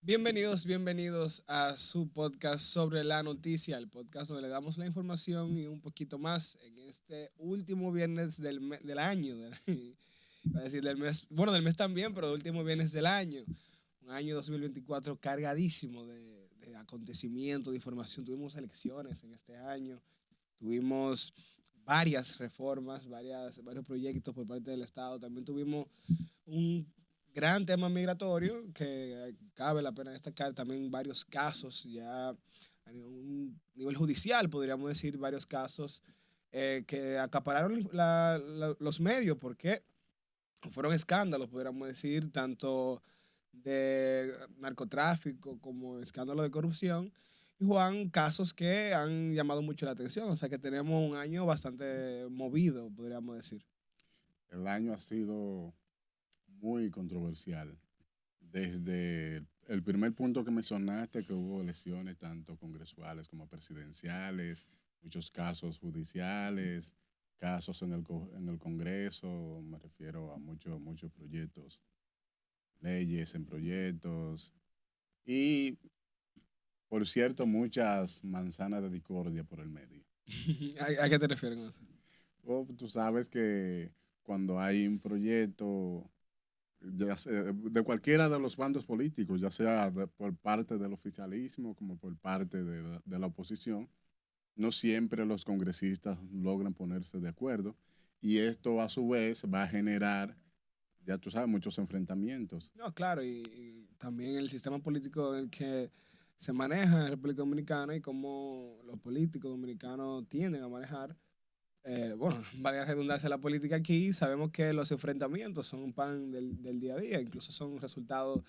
Bienvenidos a su podcast sobre la noticia, el podcast donde le damos la información y un poquito más en este último viernes del año, iba a decir del mes, bueno, del mes también, pero el último viernes del año, un año 2024 cargadísimo de acontecimientos, de información. Tuvimos elecciones en este año, tuvimos varias reformas, varios proyectos por parte del Estado, también tuvimos un gran tema migratorio que cabe la pena destacar, también varios casos ya a un nivel judicial, podríamos decir, varios casos que acapararon los medios, porque fueron escándalos, podríamos decir, tanto de narcotráfico como escándalos de corrupción. Y Juan, casos que han llamado mucho la atención, o sea que tenemos un año bastante movido, podríamos decir. El año ha sido muy controversial. Desde el primer punto que mencionaste, que hubo elecciones tanto congresuales como presidenciales, muchos casos judiciales, casos en el Congreso, me refiero a muchos proyectos, leyes en proyectos y, por cierto, muchas manzanas de discordia por el medio. ¿A qué te refieres con eso? Tú sabes que cuando hay un proyecto de cualquiera de los bandos políticos, ya sea por parte del oficialismo como por parte de la oposición, no siempre los congresistas logran ponerse de acuerdo y esto a su vez va a generar, ya tú sabes, muchos enfrentamientos. No, claro, y también el sistema político en el que se maneja en República Dominicana y cómo los políticos dominicanos tienden a manejar. Bueno, valga la redundancia, la política aquí, sabemos que los enfrentamientos son un pan del día a día, incluso son un resultado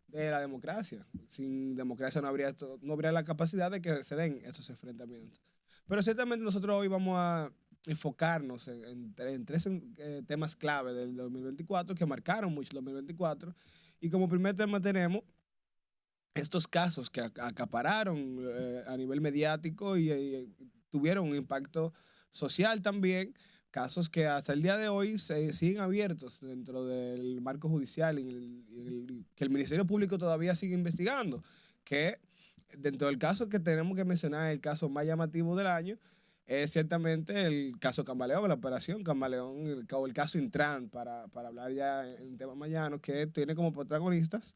de la democracia. Sin democracia no habría la capacidad de que se den esos enfrentamientos. Pero ciertamente nosotros hoy vamos a enfocarnos en tres temas clave del 2024 que marcaron mucho el 2024. Y como primer tema tenemos estos casos que acapararon a nivel mediático y tuvieron un impacto social también, casos que hasta el día de hoy se siguen abiertos dentro del marco judicial que el Ministerio Público todavía sigue investigando, que dentro del caso que tenemos que mencionar, el caso más llamativo del año, es ciertamente el caso Camaleón, la operación Camaleón, o el caso Intran, para hablar ya en temas mañanos, que tiene como protagonistas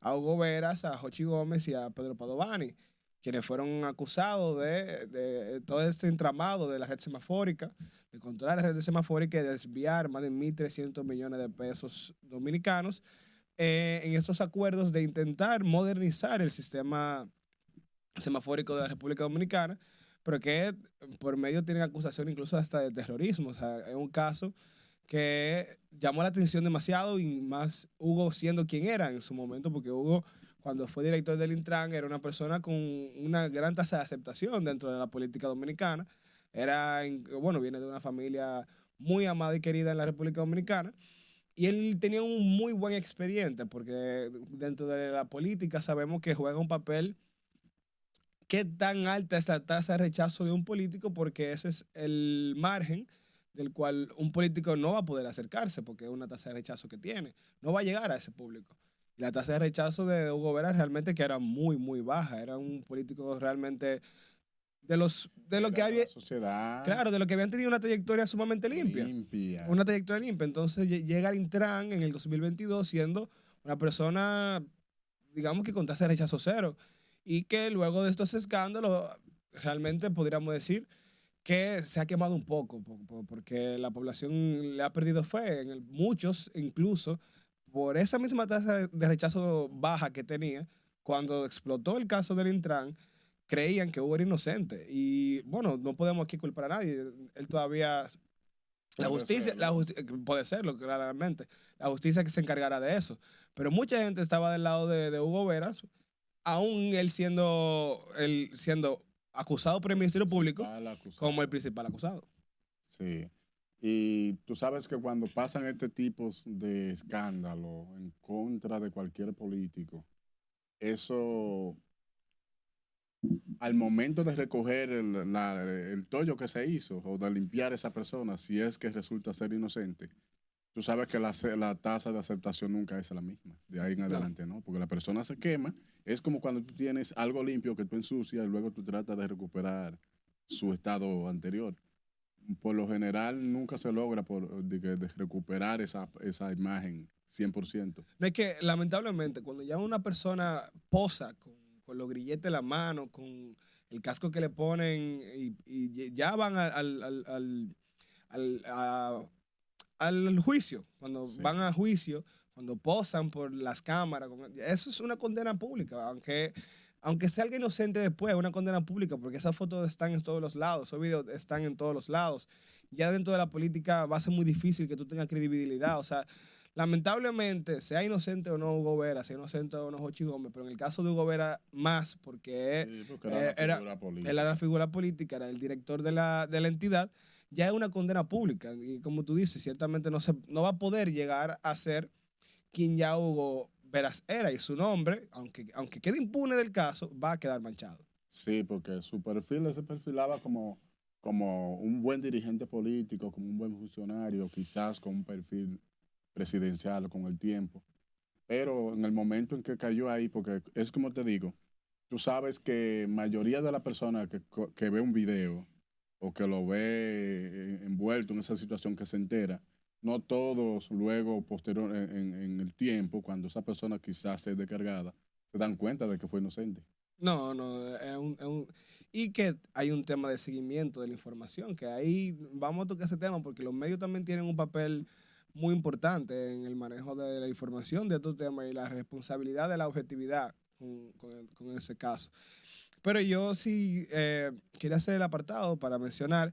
a Hugo Veras, a Jochi Gómez y a Pedro Padovani, quienes fueron acusados de todo este entramado de la red semafórica, de controlar la red semafórica y de desviar más de 1.300 millones de pesos dominicanos en estos acuerdos de intentar modernizar el sistema semafórico de la República Dominicana, pero que por medio tienen acusación incluso hasta de terrorismo. O sea, es un caso que llamó la atención demasiado y más Hugo siendo quien era en su momento, porque Hugo, cuando fue director del Intran, era una persona con una gran tasa de aceptación dentro de la política dominicana. Bueno, viene de una familia muy amada y querida en la República Dominicana. Y él tenía un muy buen expediente, porque dentro de la política sabemos que juega un papel. ¿Qué tan alta es la tasa de rechazo de un político? Porque ese es el margen del cual un político no va a poder acercarse, porque es una tasa de rechazo que tiene. No va a llegar a ese público. Y la tasa de rechazo de Hugo Vera realmente que era muy baja. Era un político realmente de lo que Era de había, la sociedad claro, de lo que habían tenido una trayectoria sumamente limpia. limpia. Una trayectoria limpia. Entonces llega al Intran en el 2022 siendo una persona, digamos que con tasa de rechazo cero. Y que luego de estos escándalos, realmente podríamos decir que se ha quemado un poco, porque la población le ha perdido fe, muchos incluso, por esa misma tasa de rechazo baja que tenía, cuando explotó el caso del Intran, creían que Hugo era inocente. Y bueno, no podemos aquí culpar a nadie. Él todavía, Puede serlo. puede serlo, claramente. La justicia que se encargará de eso. Pero mucha gente estaba del lado de Hugo Veras, aún él siendo acusado por el Ministerio Público Principal como el acusado. principal acusado. Sí. Y tú sabes que cuando pasan este tipo de escándalo en contra de cualquier político, eso al momento de recoger el tollo que se hizo o de limpiar esa persona, si es que resulta ser inocente, tú sabes que la tasa de aceptación nunca es la misma, de ahí en No, adelante, ¿no? Porque la persona se quema Es como cuando tú tienes algo limpio que tú ensucias y luego tú tratas de recuperar su estado anterior. Por lo general nunca se logra de recuperar esa imagen 100%. No es que, lamentablemente, cuando ya una persona posa con los grilletes en la mano, con el casco que le ponen y ya van al, a- al juicio, cuando Sí. van a juicio, cuando posan por las cámaras, eso es una condena pública, aunque sea alguien inocente después, es una condena pública, porque esas fotos están en todos los lados, esos videos están en todos los lados. Ya dentro de la política va a ser muy difícil que tú tengas credibilidad, o sea, lamentablemente, sea inocente o no Hugo Vera, sea inocente o no Jochi Gómez, pero en el caso de Hugo Vera más, porque Sí, porque era una figura política. él era la figura política, era el director de la entidad, ya es una condena pública. Y como tú dices, ciertamente no va a poder llegar a ser quien ya Hugo Veras era. Y su nombre, aunque quede impune del caso, va a quedar manchado. Sí, porque su perfil se perfilaba como un buen dirigente político, como un buen funcionario, quizás con un perfil presidencial con el tiempo. Pero en el momento en que cayó ahí, porque es como te digo, tú sabes que mayoría de las personas que ve un video o que lo ve envuelto en esa situación que se entera, no todos luego, posterior, en el tiempo, cuando esa persona quizás es descargada, se dan cuenta de que fue inocente. No, no, y que hay un tema de seguimiento de la información, que ahí vamos a tocar ese tema porque los medios también tienen un papel muy importante en el manejo de la información de estos temas y la responsabilidad de la objetividad con ese caso. Pero yo sí quería hacer el apartado para mencionar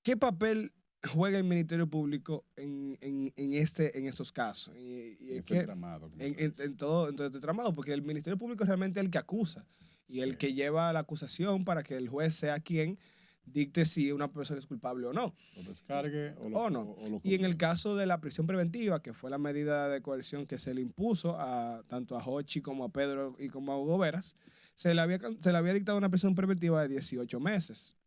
qué papel juega el Ministerio Público en estos casos. Y es Ese que tramado. en todo este tramado, porque el Ministerio Público es realmente el que acusa y Sí. el que lleva la acusación para que el juez sea quien dicte si una persona es culpable o no. Lo descargue O no. o lo Y en el condene. caso de la prisión preventiva, que fue la medida de coerción que se le impuso tanto a Hochi como a Pedro y como a Hugo Veras, se le había dictado una prisión preventiva de 18 meses.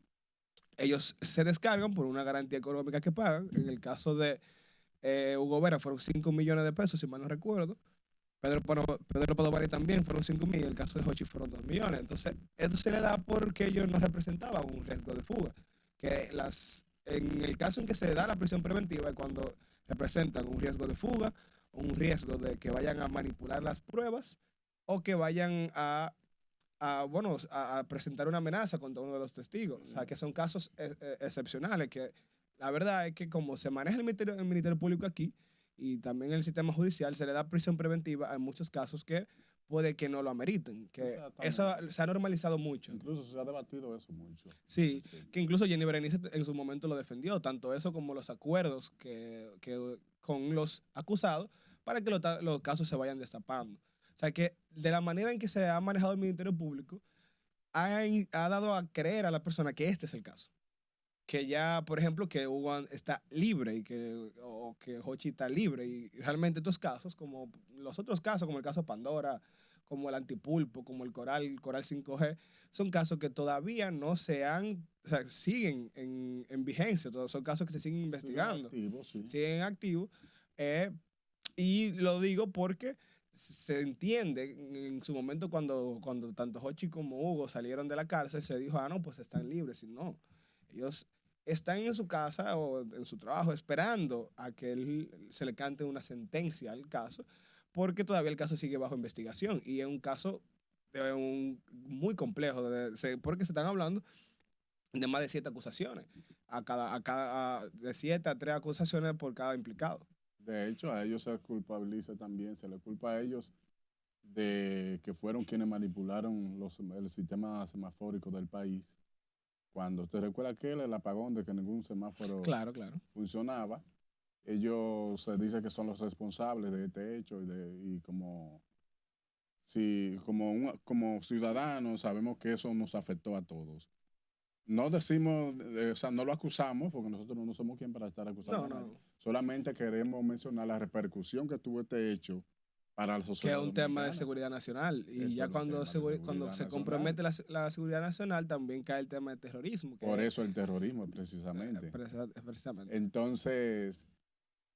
Ellos se descargan por una garantía económica que pagan. En el caso de Hugo Vera fueron 5 millones de pesos, si mal no recuerdo. Pedro Padovani también fueron 5 millones. En el caso de Hochi fueron 2 millones. Entonces, esto se le da porque ellos no representaban un riesgo de fuga. En el caso en que se da la prisión preventiva es cuando representan un riesgo de fuga, un riesgo de que vayan a manipular las pruebas o que vayan a presentar una amenaza contra uno de los testigos. O sea, que son casos excepcionales, que la verdad es que como se maneja el Ministerio Público aquí y también el sistema judicial, se le da prisión preventiva en muchos casos que puede que no lo ameriten, que eso se ha normalizado mucho. Incluso se ha debatido eso mucho. Sí, que incluso Jenny Berenice en su momento lo defendió, tanto eso como los acuerdos que con los acusados para que los casos se vayan destapando. O sea que de la manera en que se ha manejado el Ministerio Público, ha dado a creer a la persona que este es el caso. Que ya, por ejemplo, que Hugo está libre o que Hochi está libre. Y realmente estos casos, como los otros casos, como el caso Pandora, como el Antipulpo, como el Coral 5G, son casos que todavía no o sea, siguen en vigencia. Todos son casos que se siguen investigando. Siguen activos. Y lo digo porque se entiende en su momento cuando tanto Hochi como Hugo salieron de la cárcel, se dijo, no, pues están libres. Y no, ellos están en su casa o en su trabajo esperando a que se le cante una sentencia al caso, porque todavía el caso sigue bajo investigación y es un caso muy complejo, porque se están hablando de más de 7 acusaciones, de 7 a 3 acusaciones por cada implicado. De hecho, a ellos se culpabiliza también, se le culpa a ellos de que fueron quienes manipularon el sistema semafórico del país. Cuando te recuerda el apagón de que ningún semáforo Claro. funcionaba, ellos se dice que son los responsables de este hecho y como ciudadanos sabemos que eso nos afectó a todos. No decimos, o sea, no lo acusamos porque nosotros no somos quien para estar acusando a nadie. Solamente queremos mencionar la repercusión que tuvo este hecho para la sociedad que es un tema de dominicana. seguridad nacional. Y Eso ya cuando se compromete la seguridad nacional, también cae el tema de terrorismo. Por eso el terrorismo, precisamente. Precisamente. Entonces,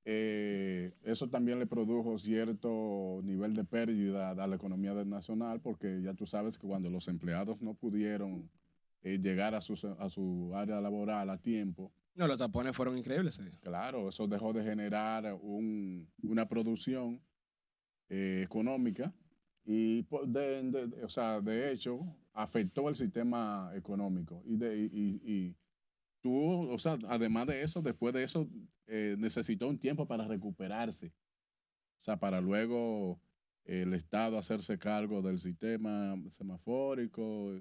Eso también le produjo cierto nivel de pérdida a la economía nacional, porque ya tú sabes que cuando los empleados no pudieron llegar a su área laboral a tiempo, No, los tapones fueron increíbles ese día. claro, eso dejó de generar una producción económica y, o sea, de hecho, afectó el sistema económico. Y tú, o sea, además de eso, después de eso, necesitó un tiempo para recuperarse. O sea, para luego el Estado hacerse cargo del sistema semafórico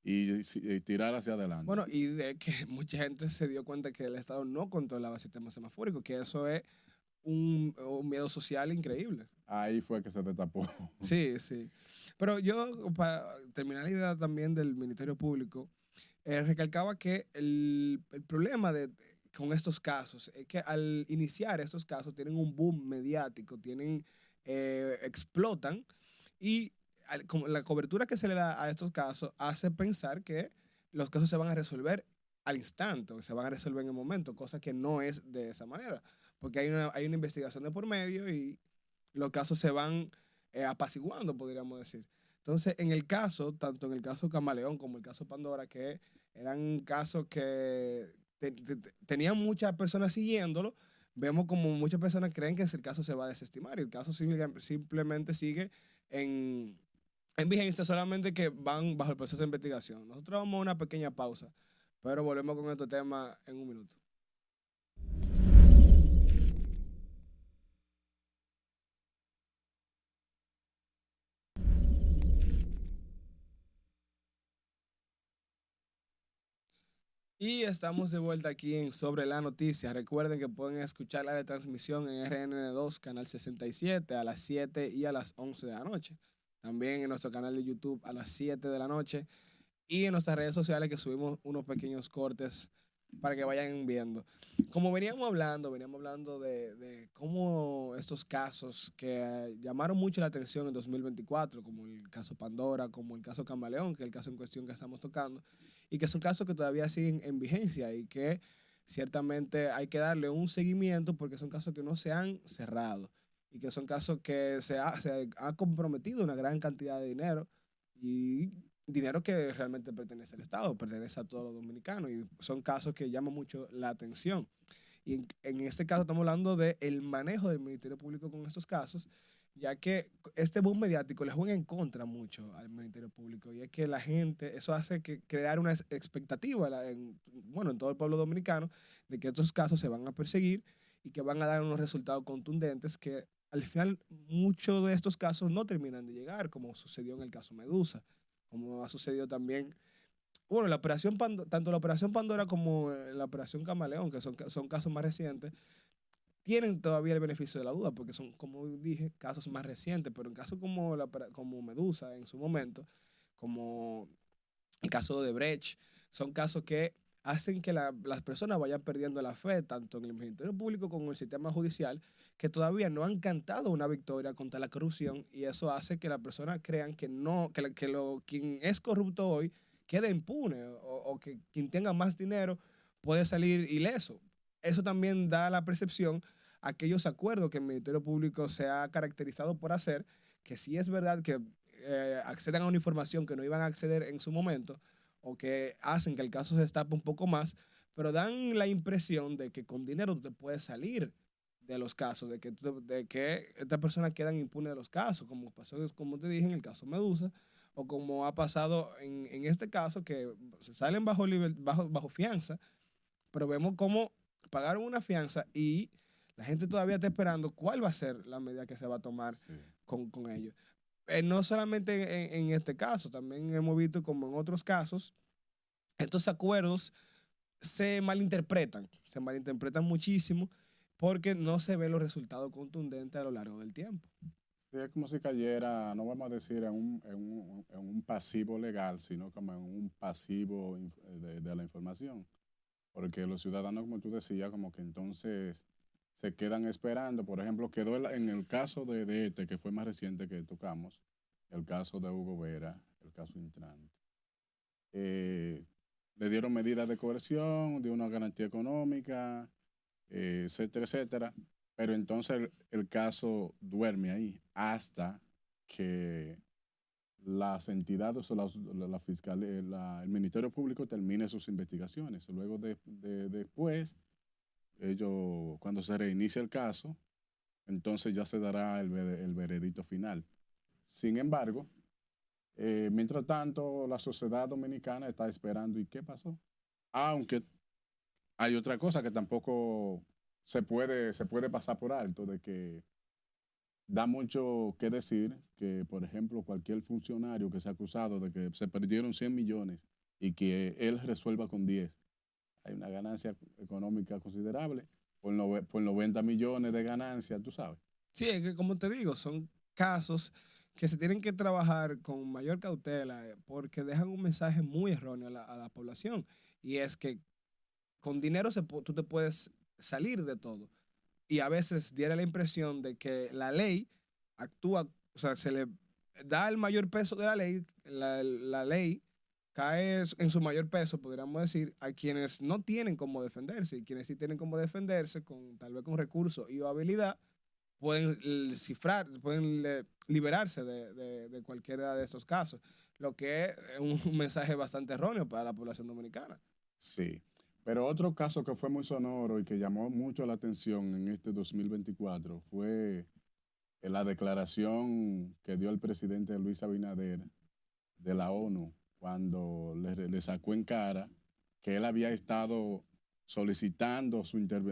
y tirar hacia adelante. Bueno, y de que mucha gente se dio cuenta que el Estado no controlaba el sistema semafórico, que eso es un miedo social increíble. Ahí fue que se destapó. Sí, sí. Pero yo, para terminar la idea también del Ministerio Público, recalcaba que el problema con estos casos es que al iniciar estos casos tienen un boom mediático, explotan y como la cobertura que se le da a estos casos hace pensar que los casos se van a resolver al instante, o se van a resolver en el momento, cosa que no es de esa manera, porque hay una investigación de por medio y los casos se van apaciguando, podríamos decir. Entonces, en el caso, tanto en el caso Camaleón como el caso Pandora, que eran casos que tenían muchas personas siguiéndolo, vemos como muchas personas creen que el caso se va a desestimar y el caso simplemente sigue en, en vigencia, solamente que van bajo el proceso de investigación. Nosotros vamos a una pequeña pausa, pero volvemos con este tema en un minuto. Y estamos de vuelta aquí en Sobre la Noticia. Recuerden que pueden escuchar la retransmisión en RNN2, canal 67, a las 7 y a las 11 de la noche. También en nuestro canal de YouTube a las 7 de la noche. Y en nuestras redes sociales que subimos unos pequeños cortes para que vayan viendo. Como veníamos hablando de cómo estos casos que llamaron mucho la atención en 2024, como el caso Pandora, como el caso Camaleón, que es el caso en cuestión que estamos tocando, y que son casos que todavía siguen en vigencia y que ciertamente hay que darle un seguimiento porque son casos que no se han cerrado y que son casos que se ha comprometido una gran cantidad de dinero y dinero que realmente pertenece al Estado, pertenece a todos los dominicanos y son casos que llaman mucho la atención. Y en este caso estamos hablando del manejo del Ministerio Público con estos casos, ya que este boom mediático le juega en contra mucho al Ministerio Público y es que la gente, eso hace que crear una expectativa bueno, en todo el pueblo dominicano de que estos casos se van a perseguir y que van a dar unos resultados contundentes que al final muchos de estos casos no terminan de llegar, como sucedió en el caso Medusa, como ha sucedido también bueno, tanto la Operación Pandora como la Operación Camaleón, que son casos más recientes, tienen todavía el beneficio de la duda, porque son, como dije, casos más recientes, pero en casos como Medusa en su momento, como el caso de Brecht, son casos que hacen que las personas vayan perdiendo la fe, tanto en el Ministerio Público como en el sistema judicial, que todavía no han cantado una victoria contra la corrupción, y eso hace que las personas crean que no, quien es corrupto hoy quede impune, o que quien tenga más dinero puede salir ileso. Eso también da la percepción a aquellos acuerdos que el Ministerio Público se ha caracterizado por hacer, que sí es verdad que accedan a una información que no iban a acceder en su momento o que hacen que el caso se destape un poco más, pero dan la impresión de que con dinero tú te puedes salir de los casos, de que estas personas quedan impunes de los casos, como pasó, como te dije, en el caso Medusa, o como ha pasado en este caso, que se salen bajo fianza, pero vemos cómo pagaron una fianza y la gente todavía está esperando cuál va a ser la medida que se va a tomar Sí. con ellos. No solamente en este caso, también hemos visto como en otros casos, estos acuerdos se malinterpretan muchísimo porque no se ven los resultados contundentes a lo largo del tiempo. Sí, es como si cayera, no vamos a decir en un pasivo legal, sino como en un pasivo de la información. Porque los ciudadanos, como tú decías, como que entonces se quedan esperando. Por ejemplo, quedó en el caso de este, que fue más reciente que tocamos, el caso de Hugo Vera, el caso Intran. Eh, Le dieron medidas de coerción, de una garantía económica, etcétera, etcétera. Pero entonces el caso duerme ahí hasta que las entidades o la fiscal, el Ministerio Público termine sus investigaciones. Luego después, ellos, cuando se reinicie el caso, entonces ya se dará el veredicto final. Sin embargo, mientras tanto, la sociedad dominicana está esperando. ¿Y qué pasó? Aunque hay otra cosa que tampoco se puede pasar por alto, de que da mucho que decir que, por ejemplo, cualquier funcionario que sea acusado de que se perdieron 100 millones y que él resuelva con 10, hay una ganancia económica considerable por 90 millones de ganancia, tú sabes. Sí, es que como te digo, son casos que se tienen que trabajar con mayor cautela porque dejan un mensaje muy erróneo a la población. Y es que con dinero tú te puedes salir de todo. Y a veces diera la impresión de que la ley actúa, o sea, se le da el mayor peso de la ley, la ley cae en su mayor peso, podríamos decir, a quienes no tienen cómo defenderse y quienes sí tienen cómo defenderse, con, tal vez con recursos y o habilidad, pueden cifrar, pueden liberarse de cualquiera de estos casos, lo que es un mensaje bastante erróneo para la población dominicana. Sí. Pero otro caso que fue muy sonoro y que llamó mucho la atención en este 2024 fue la declaración que dio el presidente Luis Abinader de la ONU cuando le sacó en cara que él había estado solicitando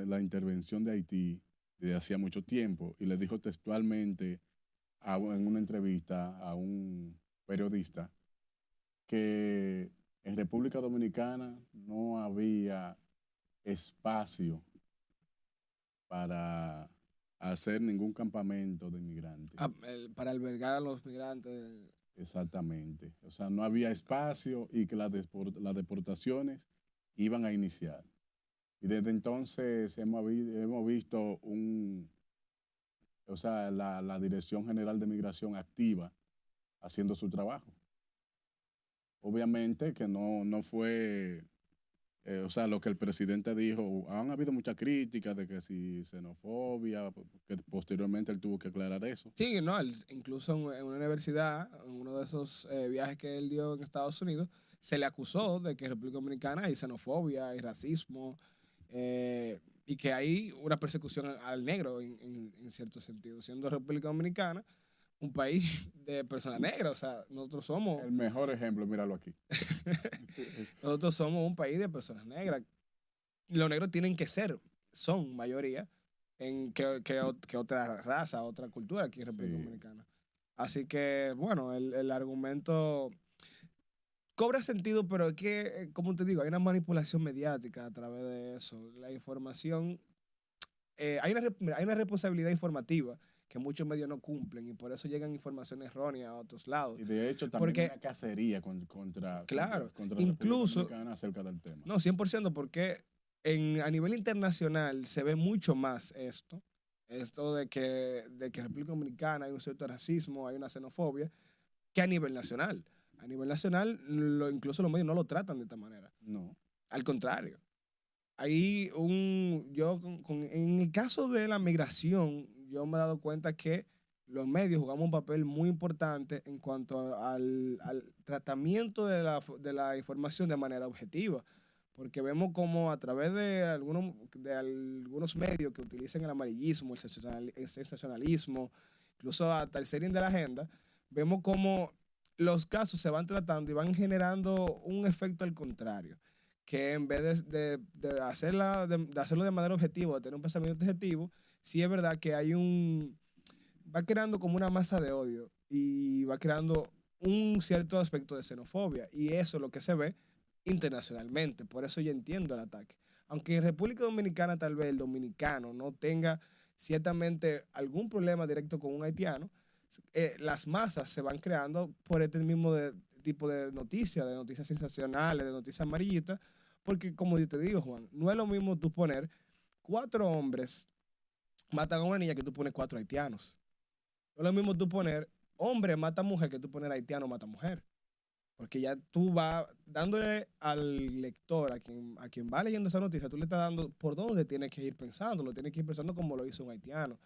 la intervención de Haití desde hacía mucho tiempo y le dijo textualmente en una entrevista a un periodista que en República Dominicana no había espacio para hacer ningún campamento de inmigrantes. Para albergar a los migrantes. Exactamente. O sea, no había espacio y que las deportaciones iban a iniciar. Y desde entonces hemos visto la Dirección General de Migración activa haciendo su trabajo. Obviamente que no fue, lo que el presidente dijo, han habido muchas críticas de que si xenofobia, que posteriormente él tuvo que aclarar eso. Sí, no, incluso en una universidad, en uno de esos viajes que él dio en Estados Unidos, se le acusó de que en República Dominicana hay xenofobia, hay racismo, y que hay una persecución al negro en cierto sentido, siendo República Dominicana un país de personas negras. O sea, nosotros somos... El mejor ejemplo, míralo aquí. Nosotros somos un país de personas negras. Los negros tienen que ser, son mayoría, que otra raza, otra cultura aquí en República Dominicana. Así que, bueno, el argumento cobra sentido, pero es que, como te digo, hay una manipulación mediática a través de eso. La información, hay una responsabilidad informativa que muchos medios no cumplen y por eso llegan informaciones erróneas a otros lados. Y de hecho también hay una cacería contra incluso, República Dominicana acerca del tema. No, 100%, porque a nivel internacional se ve mucho más esto de que en República Dominicana hay un cierto racismo, hay una xenofobia, que a nivel nacional. A nivel nacional, incluso los medios no lo tratan de esta manera. No. Al contrario. En el caso de la migración, yo me he dado cuenta que los medios jugamos un papel muy importante en cuanto al tratamiento de la información de manera objetiva, porque vemos como a través de algunos medios que utilizan el amarillismo, el sensacionalismo, incluso hasta el setting de la agenda, vemos como los casos se van tratando y van generando un efecto al contrario, que en vez de hacerlo de manera objetiva, de tener un pensamiento objetivo, sí es verdad que va creando como una masa de odio y va creando un cierto aspecto de xenofobia, y eso es lo que se ve internacionalmente. Por eso yo entiendo el ataque. Aunque en República Dominicana tal vez el dominicano no tenga ciertamente algún problema directo con un haitiano, las masas se van creando por este mismo tipo de noticias sensacionales, de noticias amarillitas, porque como yo te digo, Juan, no es lo mismo tú poner 4 hombres matan a una niña que tú pones 4 haitianos. No es lo mismo tú poner hombre mata mujer que tú poner haitiano mata mujer. Porque ya tú vas dándole al lector, a quien va leyendo esa noticia, tú le estás dando por dónde tiene que ir pensando, lo tiene que ir pensando como lo hizo un haitiano.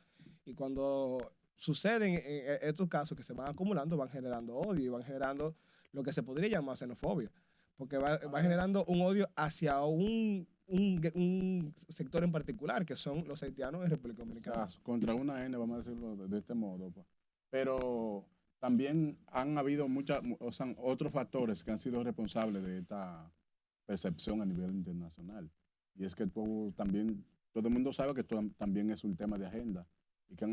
Y cuando suceden estos casos que se van acumulando, van generando odio y van generando lo que se podría llamar xenofobia. Porque va generando un odio hacia un sector en particular, que son los haitianos en República O Dominicana. sea, contra una N, vamos a decirlo de este modo, pues. Pero también han habido o sea, otros factores que han sido responsables de esta percepción a nivel internacional. Y es que todo el mundo sabe que esto también es un tema de agenda y que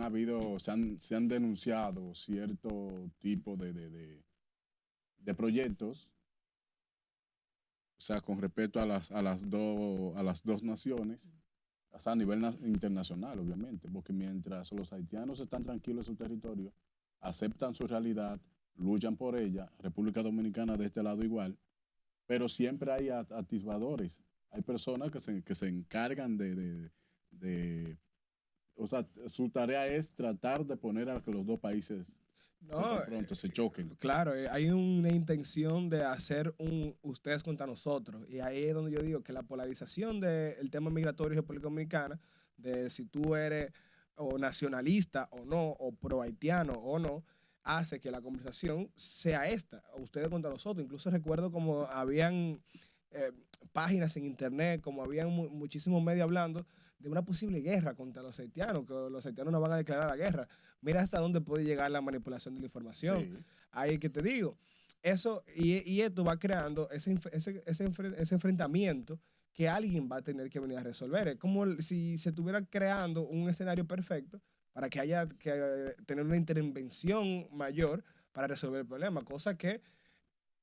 se han denunciado cierto tipo de proyectos, o sea, con respecto a las dos naciones, o sea, a nivel internacional, obviamente, porque mientras los haitianos están tranquilos en su territorio, aceptan su realidad, luchan por ella, República Dominicana de este lado igual, pero siempre hay atisbadores, hay personas que se encargan de, o sea, su tarea es tratar de poner a que los dos países se No, confronten, se choquen. claro, hay una intención de hacer un ustedes contra nosotros. Y ahí es donde yo digo que la polarización del tema migratorio en República Dominicana, de si tú eres o nacionalista o no, o pro haitiano o no, hace que la conversación sea esta, ustedes contra nosotros. Incluso recuerdo como habían eh, páginas en internet, como habían muchísimos medios hablando de una posible guerra contra los haitianos, que los haitianos no van a declarar la guerra. Mira hasta dónde puede llegar la manipulación de la información. Sí. Ahí que te digo, eso y esto va creando ese enfrentamiento que alguien va a tener que venir a resolver. Es como si se estuviera creando un escenario perfecto para que haya que tener una intervención mayor para resolver el problema, cosa que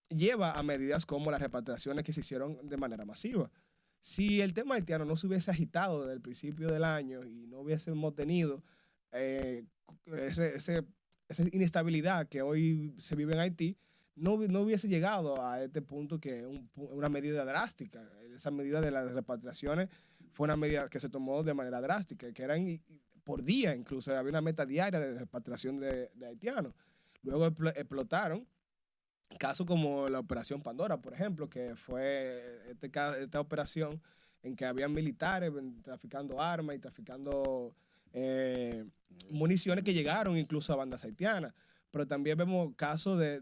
lleva a medidas como las repatriaciones que se hicieron de manera masiva. Si el tema haitiano no se hubiese agitado desde el principio del año y no hubiésemos tenido eh, ese, ese, esa inestabilidad que hoy se vive en Haití, no hubiese llegado a este punto que es una medida drástica. Esa medida de las repatriaciones fue una medida que se tomó de manera drástica, que eran por día incluso, había una meta diaria de repatriación de haitianos. Luego explotaron casos como la Operación Pandora, por ejemplo, que fue esta operación en que habían militares traficando armas y traficando eh, municiones que llegaron incluso a bandas haitianas. Pero también vemos casos de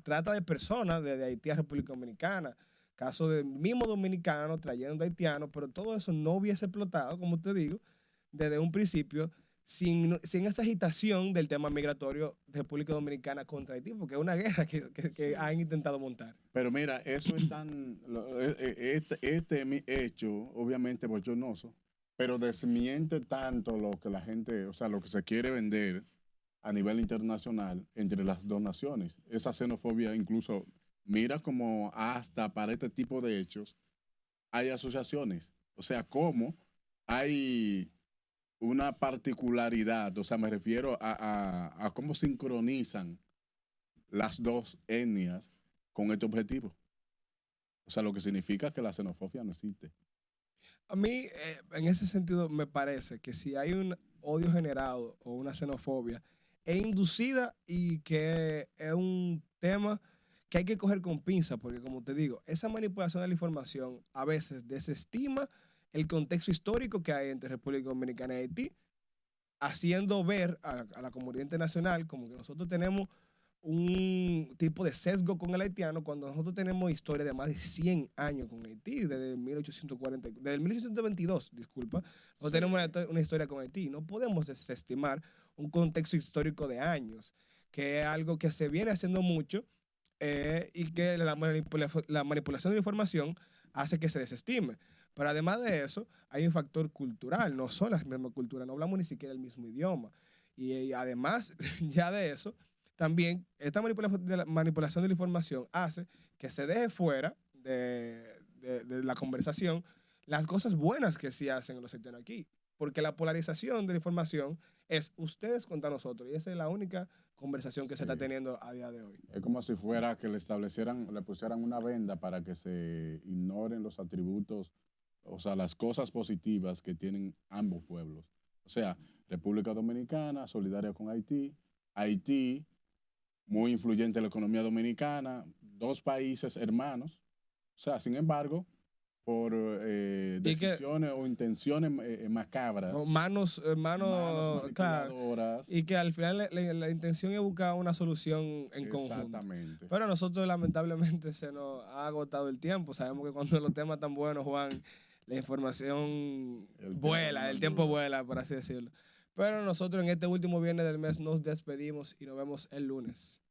trata de personas desde Haití a República Dominicana, casos de mismo dominicanos trayendo haitianos, pero todo eso no hubiese explotado, como te digo, desde un principio sin esa agitación del tema migratorio de República Dominicana contra Haití, porque es una guerra que Sí. han intentado montar. Pero mira, eso es este hecho, obviamente bochornoso, pero desmiente tanto lo que la gente, o sea, lo que se quiere vender a nivel internacional entre las dos naciones. Esa xenofobia incluso, mira como hasta para este tipo de hechos hay asociaciones. O sea, cómo hay una particularidad, o sea, me refiero a cómo sincronizan las dos etnias con este objetivo. O sea, lo que significa que la xenofobia no existe. A mí, en ese sentido, me parece que si hay un odio generado o una xenofobia, es inducida y que es un tema que hay que coger con pinza, porque como te digo, esa manipulación de la información a veces desestima el contexto histórico que hay entre República Dominicana y Haití, haciendo ver a la comunidad internacional como que nosotros tenemos un tipo de sesgo con el haitiano cuando nosotros tenemos historia de más de 100 años con Haití, desde el 1822, disculpa, nosotros tenemos una historia con Haití. No podemos desestimar un contexto histórico de años, que es algo que se viene haciendo mucho y que la manipulación de la información hace que se desestime. Pero además de eso, hay un factor cultural, no son las mismas culturas, no hablamos ni siquiera el mismo idioma. Y además, ya de eso, también esta manipulación de la información hace que se deje fuera de la conversación las cosas buenas que sí hacen los haitianos aquí. Porque la polarización de la información es ustedes contra nosotros. Y esa es la única conversación que se está Sí. teniendo a día de hoy. Es como si fuera que le pusieran una venda para que se ignoren los atributos, o sea, las cosas positivas que tienen ambos pueblos. O sea, República Dominicana, solidaria con Haití, Haití muy influyente en la economía dominicana, dos países hermanos. O sea, sin embargo, por decisiones o intenciones macabras, manos, claro. manipuladoras. Y que al final la intención es buscar una solución en conjunto. Exactamente. Pero a nosotros lamentablemente se nos ha agotado el tiempo. Sabemos que cuando los temas tan buenos, Juan, la información vuela, el tiempo vuela, por así decirlo. Pero nosotros en este último viernes del mes nos despedimos y nos vemos el lunes.